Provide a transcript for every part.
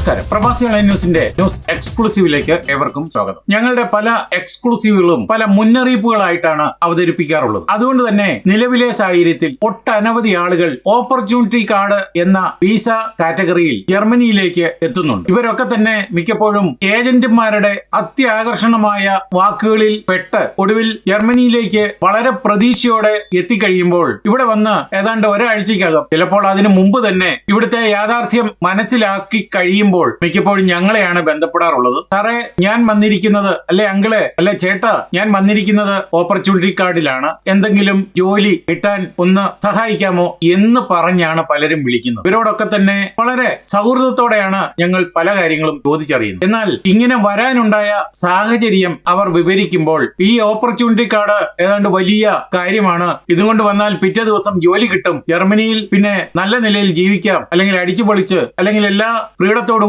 നമസ്കാരം. പ്രവാസി ഓൺലൈൻ ന്യൂസിന്റെ ന്യൂസ് എക്സ്ക്ലൂസീവിലേക്ക് ഏവർക്കും സ്വാഗതം. ഞങ്ങളുടെ പല എക്സ്ക്ലൂസീവുകളും പല മുന്നറിയിപ്പുകളായിട്ടാണ് അവതരിപ്പിക്കാറുള്ളത്. അതുകൊണ്ട് തന്നെ നിലവിലെ സാഹചര്യത്തിൽ ഒട്ടനവധി ആളുകൾ ഓപ്പർച്യൂണിറ്റി കാർഡ് എന്ന വിസ കാറ്റഗറിയിൽ ജർമ്മനിയിലേക്ക് എത്തുന്നുണ്ട്. ഇവരൊക്കെ തന്നെ മിക്കപ്പോഴും ഏജന്റുമാരുടെ അത്യാകർഷണമായ വാക്കുകളിൽ പെട്ട് ഒടുവിൽ ജർമ്മനിയിലേക്ക് വളരെ പ്രതീക്ഷയോടെ എത്തിക്കഴിയുമ്പോൾ ഇവിടെ വന്ന് ഏതാണ്ട് ഒരാഴ്ചക്കകം, ചിലപ്പോൾ അതിനു മുമ്പ് തന്നെ ഇവിടുത്തെ യാഥാർത്ഥ്യം മനസ്സിലാക്കി കഴിയുമ്പോൾ മിക്കപ്പോഴും ഞങ്ങളെയാണ് ബന്ധപ്പെടാറുള്ളത്. സാറേ, ഞാൻ വന്നിരിക്കുന്നത്, അല്ലെ അങ്കിളെ, അല്ലെ ചേട്ടാ, ഞാൻ വന്നിരിക്കുന്നത് ഓപ്പർച്യൂണിറ്റി കാർഡിലാണ്, എന്തെങ്കിലും ജോലി കിട്ടാൻ ഒന്ന് സഹായിക്കാമോ എന്ന് പറഞ്ഞാണ് പലരും വിളിക്കുന്നത്. ഇവരോടൊക്കെ തന്നെ വളരെ സൗഹൃദത്തോടെയാണ് ഞങ്ങൾ പല കാര്യങ്ങളും ചോദിച്ചറിയുന്നത്. എന്നാൽ ഇങ്ങനെ വരാനുണ്ടായ സാഹചര്യം അവർ വിവരിക്കുമ്പോൾ ഈ ഓപ്പർച്യൂണിറ്റി കാർഡ് ഏതാണ്ട് വലിയ കാര്യമാണ്, ഇതുകൊണ്ട് വന്നാൽ പിറ്റേ ദിവസം ജോലി കിട്ടും, ജർമ്മനിയിൽ പിന്നെ നല്ല നിലയിൽ ജീവിക്കാം, അല്ലെങ്കിൽ അടിച്ചു പൊളിച്ച്, അല്ലെങ്കിൽ എല്ലാ ഫ്രീഡത്തോടുകൂടിയും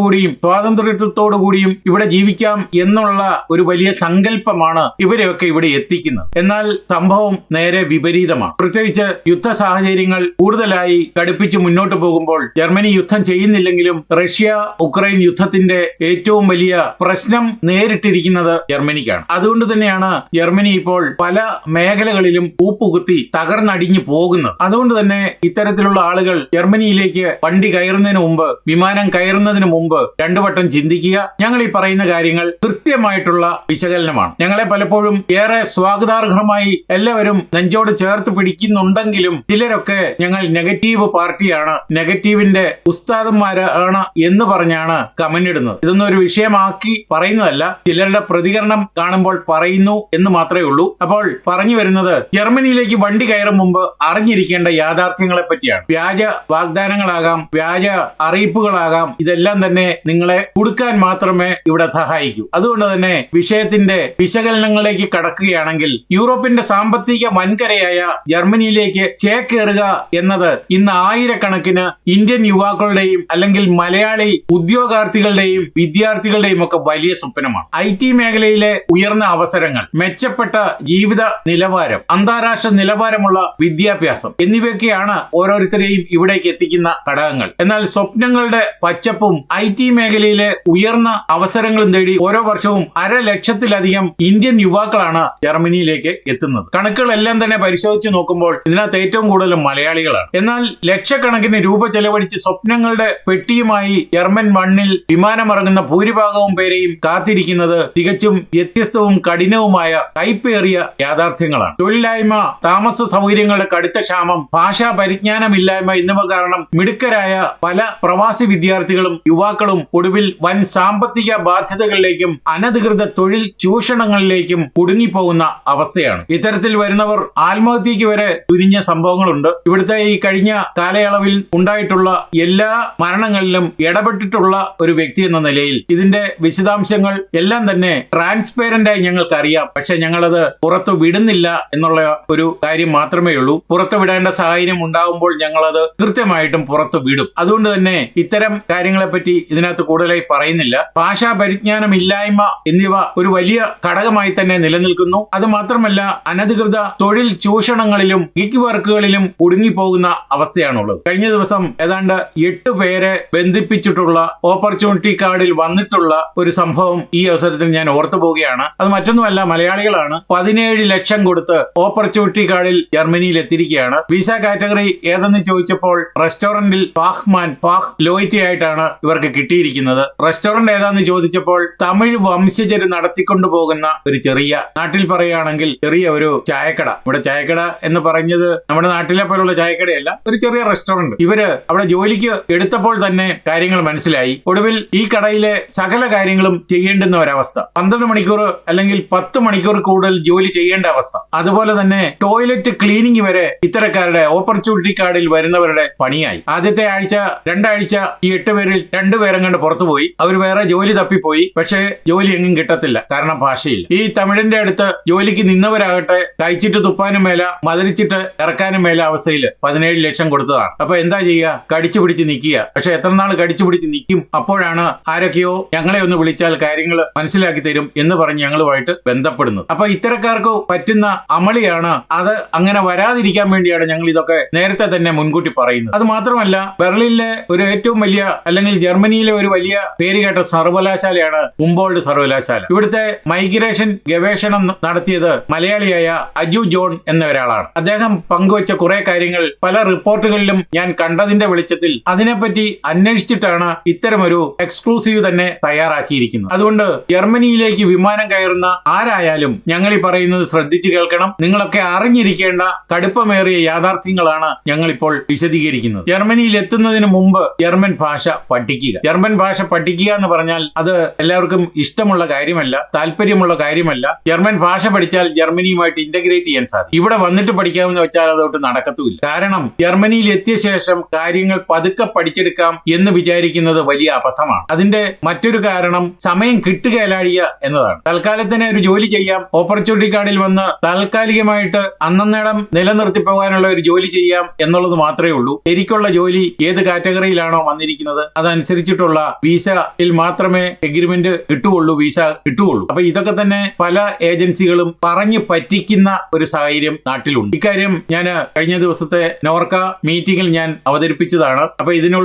സ്വാതന്ത്ര്യത്തോടുകൂടിയും ഇവിടെ ജീവിക്കാം എന്നുള്ള ഒരു വലിയ സങ്കല്പമാണ് ഇവരെയൊക്കെ ഇവിടെ എത്തിക്കുന്നത്. എന്നാൽ സംഭവം നേരെ വിപരീതമാണ്. പ്രത്യേകിച്ച് യുദ്ധ സാഹചര്യങ്ങൾ കൂടുതലായി കടുപ്പിച്ച് മുന്നോട്ട് പോകുമ്പോൾ ജർമ്മനി യുദ്ധം ചെയ്യുന്നില്ലെങ്കിലും റഷ്യ ഉക്രൈൻ യുദ്ധത്തിന്റെ ഏറ്റവും വലിയ പ്രശ്നം നേരിട്ടിരിക്കുന്നത് ജർമ്മനിക്കാണ്. അതുകൊണ്ട് തന്നെയാണ് ജർമ്മനി ഇപ്പോൾ പല മേഖലകളിലും കൂപ്പുകുത്തി തകർന്നടിഞ്ഞു പോകുന്നത്. അതുകൊണ്ട് തന്നെ ഇത്തരത്തിലുള്ള ആളുകൾ ജർമ്മനിയിലേക്ക് വണ്ടി കയറുന്നതിന് മുമ്പ്, വിമാനം കയറുന്നതിന് മുമ്പ് രണ്ടു വട്ടം ചിന്തിക്കുക. ഞങ്ങൾ ഈ പറയുന്ന കാര്യങ്ങൾ കൃത്യമായിട്ടുള്ള വിശകലനമാണ്. ഞങ്ങളെ പലപ്പോഴും ഏറെ സ്വാഗതാർഹമായി എല്ലാവരും നെഞ്ചോട് ചേർത്ത് പിടിക്കുന്നുണ്ടെങ്കിലും ചിലരൊക്കെ ഞങ്ങൾ നെഗറ്റീവ് പാർട്ടിയാണ്, നെഗറ്റീവിന്റെ ഉസ്താദന്മാരാണ് എന്ന് പറഞ്ഞാണ് കമന്റ് ഇടുന്നത്. ഇതൊന്നും ഒരു വിഷയമാക്കി പറയുന്നതല്ല, ചിലരുടെ പ്രതികരണം കാണുമ്പോൾ പറയുന്നു എന്ന് മാത്രമേ ഉള്ളൂ. അപ്പോൾ പറഞ്ഞു വരുന്നത്, ജർമ്മനിയിലേക്ക് വണ്ടി കയറും മുമ്പ് അറിഞ്ഞിരിക്കേണ്ട യാഥാർത്ഥ്യങ്ങളെ പറ്റിയാണ്. വ്യാജ വാഗ്ദാനങ്ങളാകാം, വ്യാജ അറിയിപ്പുകളാകാം, ഇതെല്ലാം തന്നെ നിങ്ങളെ കൊടുക്കാൻ മാത്രമേ ഇവിടെ സഹായിക്കൂ. അതുകൊണ്ട് തന്നെ വിഷയത്തിന്റെ വിശകലനങ്ങളിലേക്ക് കടക്കുകയാണെങ്കിൽ, യൂറോപ്പിന്റെ സാമ്പത്തിക വൻകരയായ ജർമ്മനിയിലേക്ക് ചേക്കേറുക എന്നത് ഇന്ന് ആയിരക്കണക്കിന് ഇന്ത്യൻ യുവാക്കളുടെയും അല്ലെങ്കിൽ മലയാളി ഉദ്യോഗാർത്ഥികളുടെയും വിദ്യാർത്ഥികളുടെയും ഒക്കെ വലിയ സ്വപ്നമാണ്. IT മേഖലയിലെ ഉയർന്ന അവസരങ്ങൾ, മെച്ചപ്പെട്ട ജീവിത നിലവാരം, അന്താരാഷ്ട്ര നിലവാരമുള്ള വിദ്യാഭ്യാസം എന്നിവയൊക്കെയാണ് ഓരോരുത്തരെയും ഇവിടേക്ക് എത്തിക്കുന്ന ഘടകങ്ങൾ. എന്നാൽ സ്വപ്നങ്ങളുടെ പച്ചപ്പും IT മേഖലയിലെ ഉയർന്ന അവസരങ്ങളും തേടി ഓരോ വർഷവും 1,00,000-ലധികം ഇന്ത്യൻ യുവാക്കളാണ് ജർമ്മനിയിലേക്ക് എത്തുന്നത്. കണക്കുകളെല്ലാം തന്നെ പരിശോധിച്ച് നോക്കുമ്പോൾ ഇതിനകത്ത് ഏറ്റവും കൂടുതൽ മലയാളികളാണ്. എന്നാൽ ലക്ഷക്കണക്കിന് രൂപ ചെലവഴിച്ച് സ്വപ്നങ്ങളുടെ പെട്ടിയുമായി ജർമ്മൻ മണ്ണിൽ വിമാനമിറങ്ങുന്ന ഭൂരിഭാഗവും പേരെയും കാത്തിരിക്കുന്നത് തികച്ചും വ്യത്യസ്തവും കഠിനവുമായ കൈപ്പേറിയ യാഥാർത്ഥ്യങ്ങളാണ്. തൊഴിലില്ലായ്മ, താമസ സൗകര്യങ്ങളുടെ കടുത്ത ക്ഷാമം, ഭാഷാ പരിജ്ഞാനമില്ലായ്മ എന്നിവ കാരണം മിടുക്കരായ പല പ്രവാസി വിദ്യാർത്ഥികളും യുവാക്കളും ഒടുവിൽ വൻ സാമ്പത്തിക ബാധ്യതകളിലേക്കും അനധികൃത തൊഴിൽ ചൂഷണങ്ങളിലേക്കും കുടുങ്ങിപ്പോകുന്ന അവസ്ഥയാണ്. ഇത്തരത്തിൽ വരുന്നവർ ആത്മഹത്യക്ക് വരെ തുനിഞ്ഞ സംഭവങ്ങളുണ്ട്. ഇവിടുത്തെ ഈ കഴിഞ്ഞ കാലയളവിൽ ഉണ്ടായിട്ടുള്ള എല്ലാ മരണങ്ങളിലും ഇടപെട്ടിട്ടുള്ള ഒരു വ്യക്തി എന്ന നിലയിൽ ഇതിന്റെ വിശദാംശങ്ങൾ എല്ലാം തന്നെ ട്രാൻസ്പെറന്റായി ഞങ്ങൾക്കറിയാം. പക്ഷെ ഞങ്ങളത് പുറത്തു വിടുന്നില്ല എന്നുള്ള ഒരു കാര്യം മാത്രമേ ഉള്ളൂ. പുറത്തു വിടേണ്ട സാഹചര്യം ഉണ്ടാകുമ്പോൾ ഞങ്ങളത് കൃത്യമായിട്ടും പുറത്തു വിടും. അതുകൊണ്ട് തന്നെ ഇത്തരം കാര്യങ്ങളെപ്പറ്റി ഇതിനകത്ത് കൂടുതലായി പറയുന്നില്ല. ഭാഷാ പരിജ്ഞാനമില്ലായ്മ എന്നിവ ഒരു വലിയ ഘടകമായി തന്നെ നിലനിൽക്കുന്നു. അത് മാത്രമല്ല, അനധികൃത തൊഴിൽ ചൂഷണങ്ങളിലും ഗിഗ് വർക്കുകളിലും കുടുങ്ങിപ്പോകുന്ന അവസ്ഥയാണുള്ളത്. കഴിഞ്ഞ ദിവസം ഏതാണ്ട് 8 പേരെ ബന്ധിപ്പിച്ചിട്ടുള്ള ഓപ്പർച്യൂണിറ്റി കാർഡിൽ വന്നിട്ടുള്ള ഒരു സംഭവം ഈ അവസരത്തിൽ ഞാൻ ഓർത്തു പോവുകയാണ്. അത് മറ്റൊന്നുമല്ല, മലയാളികളാണ്. 17 ലക്ഷം കൊടുത്ത് ഓപ്പർച്യൂണിറ്റി കാർഡിൽ ജർമ്മനിയിൽ എത്തിയിരിക്കുകയാണ്. വിസ കാറ്റഗറി ഏതെന്ന് ചോദിച്ചപ്പോൾ റെസ്റ്റോറന്റിൽ പാഹ് ലോയിറ്റി ആയിട്ടാണ് ഇവർക്ക് കിട്ടിയിരിക്കുന്നത്. റെസ്റ്റോറന്റ് ഏതാന്ന് ചോദിച്ചപ്പോൾ തമിഴ് വംശജര് നടത്തിക്കൊണ്ടു പോകുന്ന ഒരു ചെറിയ, നാട്ടിൽ പറയുകയാണെങ്കിൽ ചെറിയ ഒരു ചായക്കട. ഇവിടെ ചായക്കട എന്ന് പറഞ്ഞത് നമ്മുടെ നാട്ടിലെ പോലുള്ള ചായക്കടയല്ല, ഒരു ചെറിയ റെസ്റ്റോറന്റ്. ഇവര് അവിടെ ജോലിക്ക് എടുത്തപ്പോൾ തന്നെ കാര്യങ്ങൾ മനസ്സിലായി. ഒടുവിൽ ഈ കടയിലെ സകല കാര്യങ്ങളും ചെയ്യേണ്ടുന്ന ഒരവസ്ഥ, 12 മണിക്കൂർ അല്ലെങ്കിൽ 10 മണിക്കൂർ കൂടുതൽ ജോലി ചെയ്യേണ്ട അവസ്ഥ. അതുപോലെ തന്നെ ടോയ്ലറ്റ് ക്ലീനിങ് വരെ ഇത്തരക്കാരുടെ ഓപ്പർച്യൂണിറ്റി കാർഡിൽ വരുന്നവരുടെ പണിയായി. ആദ്യത്തെ ആഴ്ച, 2 ആഴ്ച ഈ 8 പേരിൽ 2 പേരും കണ്ട് പുറത്തുപോയി. അവർ വേറെ ജോലി തപ്പിപ്പോയി. പക്ഷേ ജോലി എങ്ങും കിട്ടത്തില്ല, കാരണം ഭാഷയില്ല. ഈ തമിഴിന്റെ അടുത്ത് ജോലിക്ക് നിന്നവരാകട്ടെ കഴിച്ചിട്ട് തുപ്പാനും മേല, മതിരിച്ചിട്ട് ഇറക്കാനും മേല അവസ്ഥയിൽ 17 ലക്ഷം കൊടുത്തതാണ്. അപ്പൊ എന്താ ചെയ്യുക? കടിച്ചു പിടിച്ച് നിൽക്കുക. പക്ഷെ എത്ര നാൾ കടിച്ചു പിടിച്ച് നിൽക്കും? അപ്പോഴാണ് ആരൊക്കെയോ ഞങ്ങളെ ഒന്ന് വിളിച്ചാൽ കാര്യങ്ങൾ മനസ്സിലാക്കി തരും എന്ന് പറഞ്ഞ് ഞങ്ങളുമായിട്ട് ബന്ധപ്പെടുന്നത്. അപ്പൊ ഇത്തരക്കാർക്ക് പറ്റുന്ന അമളിയാണ്. അത് അങ്ങനെ വരാതിരിക്കാൻ വേണ്ടിയാണ് ഞങ്ങൾ ഇതൊക്കെ നേരത്തെ തന്നെ മുൻകൂട്ടി പറയുന്നത്. അത് മാത്രമല്ല, ബെർലിനിലെ ഒരു ഏറ്റവും വലിയ അല്ലെങ്കിൽ ജർമ്മനി ജർമ്മനിയിലെ ഒരു വലിയ പേരുകേട്ട സർവകലാശാലയാണ് ഹുംബോൾട്ട് സർവകലാശാല. ഇവിടുത്തെ മൈഗ്രേഷൻ ഗവേഷണം നടത്തിയത് മലയാളിയായ അജു ജോൺ എന്ന ഒരാളാണ്. അദ്ദേഹം പങ്കുവച്ച കുറെ കാര്യങ്ങൾ പല റിപ്പോർട്ടുകളിലും ഞാൻ കണ്ടതിന്റെ വെളിച്ചത്തിൽ അതിനെപ്പറ്റി അന്വേഷിച്ചിട്ടാണ് ഇത്തരമൊരു എക്സ്ക്ലൂസീവ് തന്നെ തയ്യാറാക്കിയിരിക്കുന്നത്. അതുകൊണ്ട് ജർമ്മനിയിലേക്ക് വിമാനം കയറുന്ന ആരായാലും ഞങ്ങൾ ഈ പറയുന്നത് ശ്രദ്ധിച്ചു കേൾക്കണം. നിങ്ങളൊക്കെ അറിഞ്ഞിരിക്കേണ്ട കടുപ്പമേറിയ യാഥാർത്ഥ്യങ്ങളാണ് ഞങ്ങളിപ്പോൾ വിശദീകരിക്കുന്നത്. ജർമ്മനിയിൽ എത്തുന്നതിന് മുമ്പ് ജർമ്മൻ ഭാഷ പഠിക്കുക. ജർമ്മൻ ഭാഷ പഠിക്കുക എന്ന് പറഞ്ഞാൽ അത് എല്ലാവർക്കും ഇഷ്ടമുള്ള കാര്യമല്ല, താല്പര്യമുള്ള കാര്യമല്ല. ജർമ്മൻ ഭാഷ പഠിച്ചാൽ ജർമ്മനിയുമായിട്ട് ഇന്റഗ്രേറ്റ് ചെയ്യാൻ സാധിക്കും. ഇവിടെ വന്നിട്ട് പഠിക്കാമെന്ന് വെച്ചാൽ അതോട്ട് നടക്കത്തുമില്ല. കാരണം ജർമ്മനിയിൽ എത്തിയ ശേഷം കാര്യങ്ങൾ പതുക്കെ പഠിച്ചെടുക്കാം എന്ന് വിചാരിക്കുന്നത് വലിയ അബദ്ധമാണ്. അതിന്റെ മറ്റൊരു കാരണം സമയം കിട്ടുകയലാഴിയ എന്നതാണ്. തൽക്കാലത്തിന് ഒരു ജോലി ചെയ്യാം, ഓപ്പർച്യൂണിറ്റി കാർഡിൽ വന്ന് താൽക്കാലികമായിട്ട് അന്നേരം നിലനിർത്തി പോകാനുള്ള ഒരു ജോലി ചെയ്യാം എന്നുള്ളത് മാത്രമേ ഉള്ളൂ. ശരിക്കുള്ള ജോലി ഏത് കാറ്റഗറിയിലാണോ വന്നിരിക്കുന്നത് അതനുസരിച്ചിട്ടുള്ള വിസയിൽ മാത്രമേ എഗ്രിമെന്റ് കിട്ടുകയുള്ളൂ, വിസ കിട്ടുകയുള്ളൂ. അപ്പൊ ഇതൊക്കെ തന്നെ പല ഏജൻസികളും പറഞ്ഞു പറ്റിക്കുന്ന ഒരു സാഹചര്യം നാട്ടിലുണ്ട്. ഇക്കാര്യം ഞാൻ കഴിഞ്ഞ ദിവസത്തെ നോർക്ക മീറ്റിംഗിൽ ഞാൻ അവതരിപ്പിച്ചതാണ്. അപ്പൊ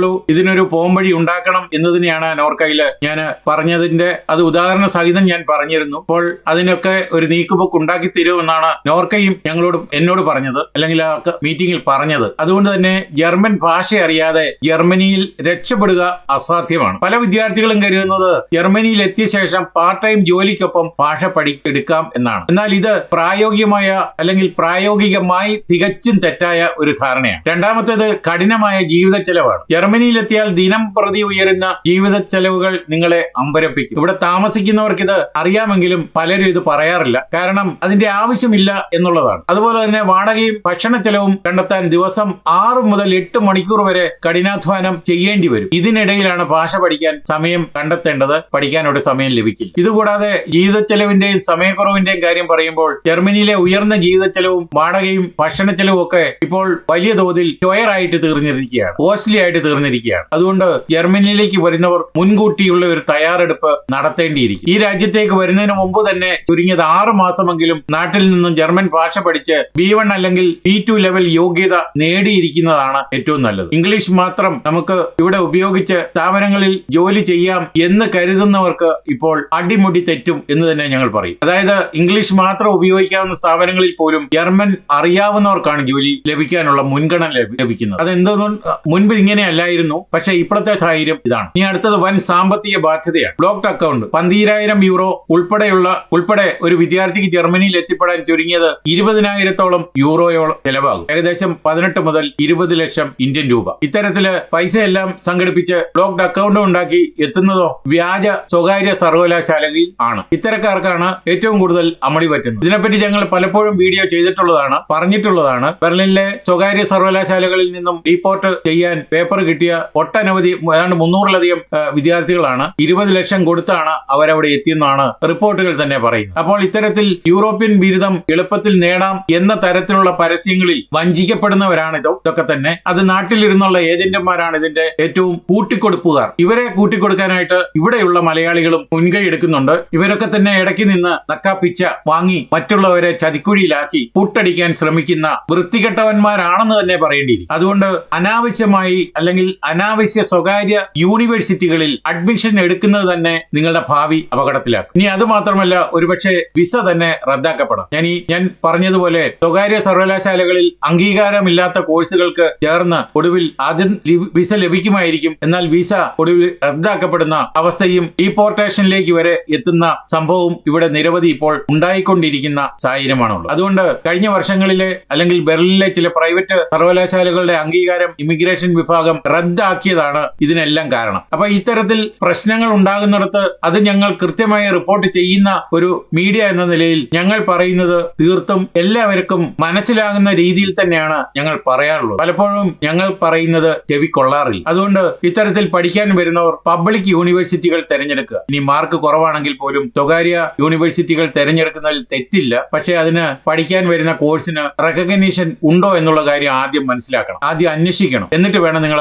ഇതിനൊരു പോംവഴി ഉണ്ടാക്കണം എന്നതിനെയാണ് നോർക്കയിൽ ഞാൻ പറഞ്ഞതിന്റെ അത് ഉദാഹരണ സഹിതം ഞാൻ പറഞ്ഞിരുന്നു. അപ്പോൾ അതിനൊക്കെ ഒരു നീക്കുപോക്ക് ഉണ്ടാക്കി തരുമെന്നാണ് നോർക്കയും എന്നോട് പറഞ്ഞത്, അല്ലെങ്കിൽ ആ മീറ്റിംഗിൽ പറഞ്ഞത്. അതുകൊണ്ട് തന്നെ ജർമ്മൻ ഭാഷ അറിയാതെ ജർമ്മനിയിൽ രക്ഷപ്പെടുക അസാധ്യമാണ്. പല വിദ്യാർത്ഥികളും കരുതുന്നത് ജർമ്മനിയിൽ എത്തിയ ശേഷം പാർട്ട് ടൈം ജോലിക്കൊപ്പം ഭാഷ പഠിച്ചെടുക്കാം എന്നാണ്. എന്നാൽ ഇത് പ്രായോഗികമായി തികച്ചും തെറ്റായ ഒരു ധാരണയാണ്. രണ്ടാമത്തേത് കഠിനമായ ജീവിത ചെലവാണ്. ജർമ്മനിയിലെത്തിയാൽ ദിനം പ്രതി ഉയരുന്ന ജീവിത ചെലവുകൾ നിങ്ങളെ അമ്പരപ്പിക്കും. ഇവിടെ താമസിക്കുന്നവർക്ക് ഇത് അറിയാമെങ്കിലും പലരും ഇത് പറയാറില്ല. കാരണം അതിന്റെ ആവശ്യമില്ല എന്നുള്ളതാണ്. അതുപോലെ തന്നെ വാടകയും ഭക്ഷണ ചെലവും കണ്ടെത്താൻ ദിവസം 6 മുതൽ 8 മണിക്കൂർ വരെ കഠിനാധ്വാനം ചെയ്യേണ്ടി വരും. ഇതിനിടയിലാണ് ഭാഷ പഠിക്കാൻ സമയം കണ്ടെത്തേണ്ടത്. പഠിക്കാനൊരു സമയം ലഭിക്കില്ല. ഇതുകൂടാതെ ജീവിത ചെലവിന്റെയും സമയക്കുറവിന്റെയും കാര്യം പറയുമ്പോൾ ജർമ്മനിയിലെ ഉയർന്ന ജീവിത ചെലവും വാടകയും ഭക്ഷണ ചെലവും ഒക്കെ ഇപ്പോൾ വലിയ തോതിൽ ആയിട്ട് തീർന്നിരിക്കുകയാണ്, കോസ്റ്റ്ലി ആയിട്ട് തീർന്നിരിക്കുകയാണ്. അതുകൊണ്ട് ജർമ്മനിയിലേക്ക് വരുന്നവർ മുൻകൂട്ടിയുള്ള ഒരു തയ്യാറെടുപ്പ് നടത്തേണ്ടിയിരിക്കും. ഈ രാജ്യത്തേക്ക് വരുന്നതിന് മുമ്പ് തന്നെ ചുരുങ്ങിയത് 6 മാസമെങ്കിലും നാട്ടിൽ നിന്നും ജർമ്മൻ ഭാഷ പഠിച്ച് B1 അല്ലെങ്കിൽ B2 ലെവൽ യോഗ്യത നേടിയിരിക്കുന്നതാണ് ഏറ്റവും നല്ലത്. ഇംഗ്ലീഷ് മാത്രം നമുക്ക് ഇവിടെ ഉപയോഗിച്ച് സ്ഥാപനങ്ങളിൽ ജോലി ചെയ്യാം എന്ന് കരുതുന്നവർക്ക് ഇപ്പോൾ അടിമുടി തെറ്റും എന്ന് തന്നെ ഞങ്ങൾ പറയും. അതായത് ഇംഗ്ലീഷ് മാത്രം ഉപയോഗിക്കാവുന്ന സ്ഥാപനങ്ങളിൽ പോലും ജർമ്മൻ അറിയാവുന്നവർക്കാണ് ജോലി ലഭിക്കാനുള്ള മുൻഗണന ലഭിക്കുന്നത്. അതെന്തൊന്നും മുൻപ് ഇങ്ങനെയല്ലായിരുന്നു. പക്ഷേ ഇപ്പോഴത്തെ സാഹചര്യം ഇതാണ്. ഇനി അടുത്തത് വൻ സാമ്പത്തിക ബാധ്യതയാണ്. ബ്ലോക്ക്ഡ് അക്കൗണ്ട് 12,000 യൂറോ ഉൾപ്പെടെ ഒരു വിദ്യാർത്ഥിക്ക് ജർമ്മനിയിൽ എത്തിപ്പെടാൻ ചുരുങ്ങിയത് 20,000-ഓളം യൂറോയോളം ചെലവാകും. ഏകദേശം 18 മുതൽ 20 ലക്ഷം ഇന്ത്യൻ രൂപ. ഇത്തരത്തില് പൈസയെല്ലാം സംഘടിപ്പിച്ച് ബ്ലോക്ക്ഡ് അക്കൗണ്ട് ഉണ്ടാക്കി എത്തുന്നതോ വ്യാജ സ്വകാര്യ സർവകലാശാലകളിൽ ആണ്. ഇത്തരക്കാർക്കാണ് ഏറ്റവും കൂടുതൽ അമളി പറ്റുന്നത്. ഇതിനെപ്പറ്റി ഞങ്ങൾ പലപ്പോഴും വീഡിയോ ചെയ്തിട്ടുള്ളതാണ്, പറഞ്ഞിട്ടുള്ളതാണ്. ബെർലിനിലെ സ്വകാര്യ സർവകലാശാലകളിൽ നിന്നും ഡീപ്പോർട്ട് ചെയ്യാൻ പേപ്പർ കിട്ടിയ ഒട്ടനവധി ഏതാണ്ട് 300-ലധികം വിദ്യാർത്ഥികളാണ് 20 ലക്ഷം കൊടുത്താണ് അവരവിടെ എത്തിയെന്നാണ് റിപ്പോർട്ടുകൾ തന്നെ പറയുന്നത്. അപ്പോൾ ഇത്തരത്തിൽ യൂറോപ്യൻ ബിരുദം എളുപ്പത്തിൽ നേടാം എന്ന തരത്തിലുള്ള പരസ്യങ്ങളിൽ വഞ്ചിക്കപ്പെടുന്നവരാണ് ഇതൊക്കെ തന്നെ. അത് നാട്ടിലിരുന്നുള്ള ഏജന്റുമാരാണ് ഇതിന്റെ ഏറ്റവും കൂട്ടിക്കൊടുപ്പുകാർ. ഇവരെ കൂട്ടിക്കൊടുക്കാനായിട്ട് ഇവിടെയുള്ള മലയാളികളും മുൻകൈ എടുക്കുന്നുണ്ട്. ഇവരൊക്കെ തന്നെ ഇടയ്ക്ക് നിന്ന് നക്കാപ്പിച്ച വാങ്ങി മറ്റുള്ളവരെ ചതിക്കുഴിയിലാക്കി പുട്ടടിക്കാൻ ശ്രമിക്കുന്ന വൃത്തികെട്ടവന്മാരാണെന്ന് തന്നെ പറയേണ്ടിയിരിക്കും. അതുകൊണ്ട് അനാവശ്യമായി അല്ലെങ്കിൽ അനാവശ്യ സ്വകാര്യ യൂണിവേഴ്സിറ്റികളിൽ അഡ്മിഷൻ എടുക്കുന്നത് തന്നെ നിങ്ങളുടെ ഭാവി അപകടത്തിലാക്കും. ഇനി അത് മാത്രമല്ല, ഒരുപക്ഷെ വിസ തന്നെ റദ്ദാക്കപ്പെടാം. ഞാൻ പറഞ്ഞതുപോലെ സ്വകാര്യ സർവകലാശാലകളിൽ അംഗീകാരമില്ലാത്ത കോഴ്സുകൾക്ക് ചേർന്ന് ഒടുവിൽ ആദ്യം വിസ ലഭിക്കുമായിരിക്കും. എന്നാൽ വിസ ഒടുവിൽ റദ്ദാക്കപ്പെടുന്ന അവസ്ഥയും ഡീപ്പോർട്ടേഷനിലേക്ക് വരെ എത്തുന്ന സംഭവവും ഇവിടെ നിരവധി ഇപ്പോൾ ഉണ്ടായിക്കൊണ്ടിരിക്കുന്ന സാഹചര്യമാണുള്ളത്. അതുകൊണ്ട് കഴിഞ്ഞ വർഷങ്ങളിലെ അല്ലെങ്കിൽ ബെർലിനിലെ ചില പ്രൈവറ്റ് സർവകലാശാലകളുടെ അംഗീകാരം ഇമിഗ്രേഷൻ വിഭാഗം റദ്ദാക്കിയതാണ് ഇതിനെല്ലാം കാരണം. അപ്പൊ ഇത്തരത്തിൽ പ്രശ്നങ്ങൾ ഉണ്ടാകുന്നിടത്ത് അത് ഞങ്ങൾ കൃത്യമായി റിപ്പോർട്ട് ചെയ്യുന്ന ഒരു മീഡിയ എന്ന നിലയിൽ ഞങ്ങൾ പറയുന്നത് തീർത്തും എല്ലാവർക്കും മനസ്സിലാകുന്ന രീതിയിൽ തന്നെയാണ് ഞങ്ങൾ പറയാറുള്ളത്. പലപ്പോഴും ഞങ്ങൾ പറയുന്നത് ചെവിക്കൊള്ളാറില്ല. അതുകൊണ്ട് ഇത്തരത്തിൽ പഠിക്കാൻ വരുന്നവർ പബ്ലിക് യൂണിവേഴ്സിറ്റികൾ തിരഞ്ഞെടുക്കുക. ഇനി മാർക്ക് കുറവാണെങ്കിൽ പോലും സ്വകാര്യ യൂണിവേഴ്സിറ്റികൾ തിരഞ്ഞെടുക്കുന്നതിൽ തെറ്റില്ല. പക്ഷേ അതിന് പഠിക്കാൻ വരുന്ന കോഴ്സിന് റെക്കഗ്നീഷൻ ഉണ്ടോ എന്നുള്ള കാര്യം ആദ്യം മനസ്സിലാക്കണം, ആദ്യം അന്വേഷിക്കണം. എന്നിട്ട് വേണം നിങ്ങൾ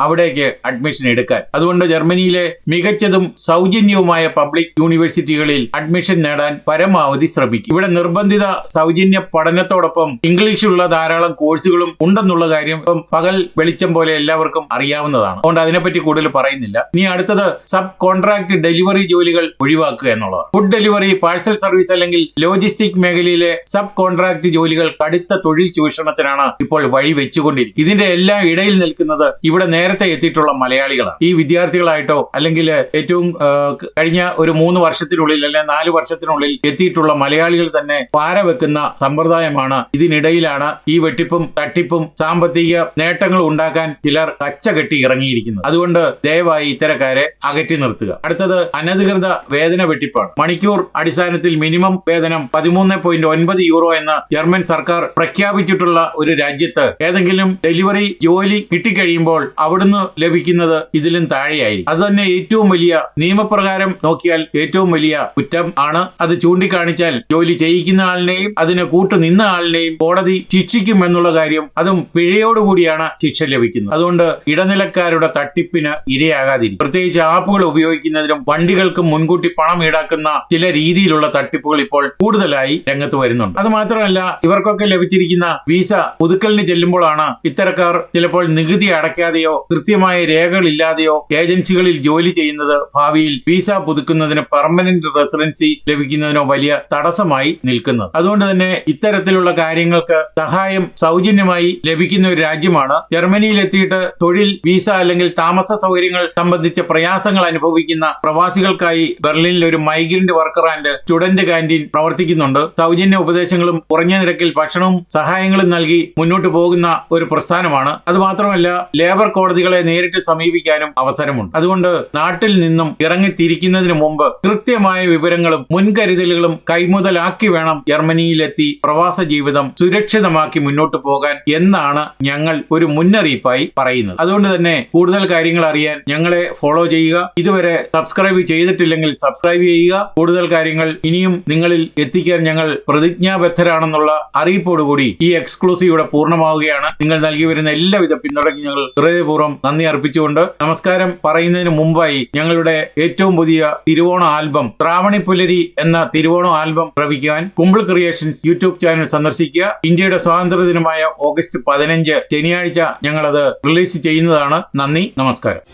അവിടേക്ക് അഡ്മിഷൻ എടുക്കാൻ. അതുകൊണ്ട് ജർമ്മനിയിലെ മികച്ചതും സൗജന്യവുമായ പബ്ലിക് യൂണിവേഴ്സിറ്റികളിൽ അഡ്മിഷൻ നേടാൻ പരമാവധി ശ്രമിക്കും. ഇവിടെ നിർബന്ധിത സൗജന്യ പഠനത്തോടൊപ്പം ഇംഗ്ലീഷിലുള്ള ധാരാളം കോഴ്സുകളും ഉണ്ടെന്നുള്ള കാര്യം പകൽ വെളിച്ചം പോലെ എല്ലാവർക്കും അറിയാവുന്നതാണ്. അതുകൊണ്ട് അതിനെപ്പറ്റി കൂടുതൽ പറയുന്നില്ല. ഇനി അടുത്തത് സബ് കോൺട്രാക്ട് ഡെലിവറി ജോലികൾ ഒഴിവാക്കുക എന്നുള്ളതാണ്. ഫുഡ് ഡെലിവറി, പാഴ്സൽ സർവീസ് അല്ലെങ്കിൽ ലോജിസ്റ്റിക് മേഖലയിലെ സബ് കോൺട്രാക്ട് ജോലികൾ കടുത്ത തൊഴിൽ ചൂഷണത്തിനാണ് ഇപ്പോൾ വഴി വെച്ചുകൊണ്ടിരിക്കുന്നത്. ഇതിന്റെ എല്ലാം ഇടയിൽ നിൽക്കുന്നത് ഇവിടെ നേരത്തെ എത്തിയിട്ടുള്ള മലയാളികളാണ്. ഈ വിദ്യാർത്ഥികളായിട്ടോ അല്ലെങ്കിൽ ഏറ്റവും കഴിഞ്ഞ ഒരു 3 വർഷത്തിനുള്ളിൽ അല്ലെങ്കിൽ 4 വർഷത്തിനുള്ളിൽ എത്തിയിട്ടുള്ള മലയാളികൾ തന്നെ പാരവെക്കുന്ന സമ്പ്രദായമാണ്. ഇതിനിടയിലാണ് ഈ വെട്ടിപ്പും തട്ടിപ്പും സാമ്പത്തിക നേട്ടങ്ങൾ ഉണ്ടാക്കാൻ ചിലർ കച്ചകെട്ടി ഇറങ്ങിയിരിക്കുന്നത്. അതുകൊണ്ട് ദയവായി ഇത്തരക്കാരെ അകറ്റി നിർത്തുക. അടുത്തത് അനധികൃത വേതന വെട്ടിപ്പാണ്. മണിക്കൂർ അടിസ്ഥാനത്തിൽ മിനിമം വേതനം 13.9 യൂറോ എന്ന് ജർമ്മൻ സർക്കാർ പ്രഖ്യാപിച്ചിട്ടുള്ള ഒരു രാജ്യത്ത് ഏതെങ്കിലും ഡെലിവറി ജോലി കിട്ടിക്കഴിയുമ്പോൾ അവിടുന്ന് ലഭിക്കുന്നത് ഇതിലും താഴെയായിരിക്കും. അത് തന്നെ ഏറ്റവും വലിയ നിയമപ്രകാരം നോക്കിയാൽ ഏറ്റവും വലിയ കുറ്റം ആണ്. അത് ചൂണ്ടിക്കാണിച്ചാൽ ജോലി ചെയ്യിക്കുന്ന ആളിനെയും അതിന് കൂട്ടുനിന്ന ആളിനെയും കോടതി ശിക്ഷിക്കും എന്നുള്ള കാര്യം, അതും പിഴയോടുകൂടിയാണ് ശിക്ഷ ലഭിക്കുന്നത്. അതുകൊണ്ട് ഇടനിലക്കാരുടെ തട്ടിപ്പിന് ഇരയാകാതിരിക്കും. പ്രത്യേകിച്ച് ആപ്പുകൾ ഉപയോഗിക്കുന്നതിനും വണ്ടികൾക്കും മുൻകൂട്ടി പണം ഈടാക്കുന്ന ചില രീതിയിലുള്ള തട്ടിപ്പുകൾ ഇപ്പോൾ കൂടുതലായി രംഗത്ത് വരുന്നുണ്ട്. അത് മാത്രമല്ല, ഇവർക്കൊക്കെ ലഭിച്ചിരിക്കുന്ന വീസ പുതുക്കലിന് ചെല്ലുമ്പോഴാണ് ഇത്തരക്കാർ ചിലപ്പോൾ നികുതി അടയ്ക്കാതെയോ കൃത്യമായ രേഖകളില്ലാതെയോ ഏജൻസികളിൽ ജോലി ചെയ്യുന്നത് ഭാവിയിൽ വീസ പുതുക്കുന്നതിന് പെർമനന്റ് റെസിഡൻസി ലഭിക്കുന്നതിനോ വലിയ തടസ്സമായി നിൽക്കുന്നത്. അതുകൊണ്ട് തന്നെ ഇത്തരത്തിലുള്ള കാര്യങ്ങൾക്ക് സഹായം സൗജന്യമായി ലഭിക്കുന്ന ഒരു രാജ്യമാണ്. ജർമ്മനിയിൽ എത്തിയിട്ട് തൊഴിൽ, വീസ അല്ലെങ്കിൽ താമസ സൗകര്യങ്ങൾ സംബന്ധിച്ച പ്രയാസങ്ങൾ അനുഭവിക്കുന്ന പ്രവാസികൾക്കായി ബെർലിനിൽ ഒരു migrant worker and student canteen പ്രവർത്തിക്കുന്നുണ്ട്. സൗജന്യ ഉപദേശങ്ങളും കുറഞ്ഞ നിരക്കിൽ ഭക്ഷണവും സഹായങ്ങളും നൽകി മുന്നോട്ട് പോകുന്ന ഒരു പ്രസ്ഥാനമാണ്. അത് മാത്രമല്ല, ലേബർ കോടതികളെ നേരിട്ട് സമീപിക്കാനും അവസരമുണ്ട്. അതുകൊണ്ട് നാട്ടിൽ നിന്നും ഇറങ്ങിത്തിരിക്കുന്നതിന് മുമ്പ് കൃത്യമായ വിവരങ്ങളും മുൻകരുതലുകളും കൈമുതലാക്കി വേണം ജർമ്മനിയിലെത്തി പ്രവാസ ജീവിതം സുരക്ഷിതമാക്കി മുന്നോട്ട് പോകാൻ എന്നാണ് ഞങ്ങൾ ഒരു മുന്നറിയിപ്പായി പറയുന്നത്. അതുകൊണ്ട് തന്നെ കൂടുതൽ കാര്യങ്ങൾ അറിയാൻ ഞങ്ങളെ ഫോളോ ചെയ്യുക. ഇതുവരെ സബ്സ്ക്രൈബ് ചെയ്തിട്ടില്ലെങ്കിൽ സബ്സ്ക്രൈബ് ചെയ്യുക. കൂടുതൽ കാര്യങ്ങൾ ഇനിയും നിങ്ങളിൽ എത്തിക്കാൻ ഞങ്ങൾ പ്രതിജ്ഞാബദ്ധരാണെന്നുള്ള അറിയിപ്പോടുകൂടി ഈ എക്സ്ക്ലൂസീവ് ഇവിടെ പൂർണ്ണമാവുകയാണ്. നിങ്ങൾ നൽകി വരുന്ന എല്ലാവിധ പിന്തുണയ്ക്ക് ഞങ്ങൾ ഹൃദയപൂർവ്വം നന്ദി അർപ്പിച്ചുകൊണ്ട് നമസ്കാരം പറയുന്നതിന് മുമ്പായി ഞങ്ങളുടെ ഏറ്റവും പുതിയ തിരുവോണ ആൽബം ത്രാവണി പുലരി എന്ന തിരുവോണ ആൽബം ശ്രവിക്കാൻ കുമ്പിൾ ക്രിയേഷൻസ് യൂട്യൂബ് ചാനൽ സന്ദർശിക്കുക. ഇന്ത്യയുടെ സ്വാതന്ത്ര്യ ദിനമായ ഓഗസ്റ്റ് 15 ശനിയാഴ്ച ഞങ്ങളത് റിലീസ് ചെയ്യുന്നതാണ്. നന്ദി, നമസ്കാരം.